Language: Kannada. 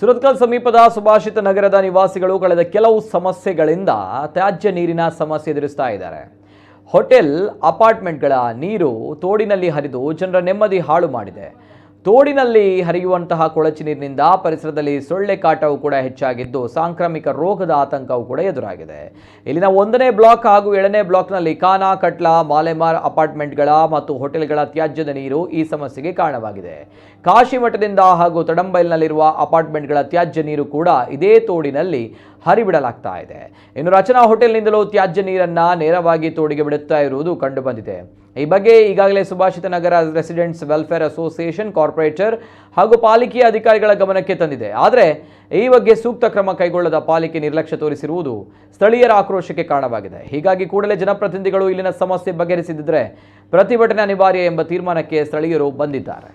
ಸುರತ್ಕಲ್ ಸಮೀಪದ ಸುಭಾಷಿತ ನಗರದ ನಿವಾಸಿಗಳು ಕಳೆದ ಕೆಲವು ಸಮಸ್ಯೆಗಳಿಂದ ತ್ಯಾಜ್ಯ ನೀರಿನ ಸಮಸ್ಯೆ ಎದುರಿಸ್ತಾ ಇದ್ದಾರೆ. ಹೋಟೆಲ್ ಅಪಾರ್ಟ್ಮೆಂಟ್ಗಳ ನೀರು ತೋಡಿನಲ್ಲಿ ಹರಿದು ಜನರ ನೆಮ್ಮದಿ ಹಾಳು ಮಾಡಿದೆ. ತೋಡಿನಲ್ಲಿ ಹರಿಯುವಂತಹ ಕೊಳಚೆ ನೀರಿನಿಂದ ಪರಿಸರದಲ್ಲಿ ಸೊಳ್ಳೆ ಕಾಟವು ಕೂಡ ಹೆಚ್ಚಾಗಿದ್ದು ಸಾಂಕ್ರಾಮಿಕ ರೋಗದ ಆತಂಕವೂ ಕೂಡ ಎದುರಾಗಿದೆ. ಇಲ್ಲಿನ 1ನೇ ಬ್ಲಾಕ್ ಹಾಗೂ 7ನೇ ಬ್ಲಾಕ್ನಲ್ಲಿ ಖಾನಾ, ಕಟ್ಲಾ, ಮಾಲೆಮಾರ್ ಅಪಾರ್ಟ್ಮೆಂಟ್ಗಳ ಮತ್ತು ಹೋಟೆಲ್ಗಳ ತ್ಯಾಜ್ಯದ ನೀರು ಈ ಸಮಸ್ಯೆಗೆ ಕಾರಣವಾಗಿದೆ. ಕಾಶಿಮಠದಿಂದ ಹಾಗೂ ತಡಂಬೈಲ್ನಲ್ಲಿರುವ ಅಪಾರ್ಟ್ಮೆಂಟ್ಗಳ ತ್ಯಾಜ್ಯ ನೀರು ಕೂಡ ಇದೇ ತೋಡಿನಲ್ಲಿ ಹರಿಬಿಡಲಾಗ್ತಾ ಇದೆ. ಇನ್ನು ರಚನಾ ಹೋಟೆಲ್ನಿಂದಲೂ ತ್ಯಾಜ್ಯ ನೀರನ್ನು ನೇರವಾಗಿ ತೋಡಿಗೆ ಬಿಡುತ್ತಾ ಇರುವುದು ಕಂಡುಬಂದಿದೆ. ಈ ಬಗ್ಗೆ ಈಗಾಗಲೇ ಸುಭಾಷಿತ ನಗರ ರೆಸಿಡೆಂಟ್ಸ್ ವೆಲ್ಫೇರ್ ಅಸೋಸಿಯೇಷನ್ ಕಾರ್ಪೊರೇಟರ್ ಹಾಗೂ ಪಾಲಿಕೆಯ ಅಧಿಕಾರಿಗಳ ಗಮನಕ್ಕೆ ತಂದಿದೆ. ಆದರೆ ಈ ಬಗ್ಗೆ ಸೂಕ್ತ ಕ್ರಮ ಕೈಗೊಳ್ಳದ ಪಾಲಿಕೆ ನಿರ್ಲಕ್ಷ್ಯ ತೋರಿಸಿರುವುದು ಸ್ಥಳೀಯರ ಆಕ್ರೋಶಕ್ಕೆ ಕಾರಣವಾಗಿದೆ. ಹೀಗಾಗಿ ಕೂಡಲೇ ಜನಪ್ರತಿನಿಧಿಗಳು ಇಲ್ಲಿನ ಸಮಸ್ಯೆ ಬಗೆಹರಿಸದಿದ್ದರೆ ಪ್ರತಿಭಟನೆ ಅನಿವಾರ್ಯ ಎಂಬ ತೀರ್ಮಾನಕ್ಕೆ ಸ್ಥಳೀಯರು ಬಂದಿದ್ದಾರೆ.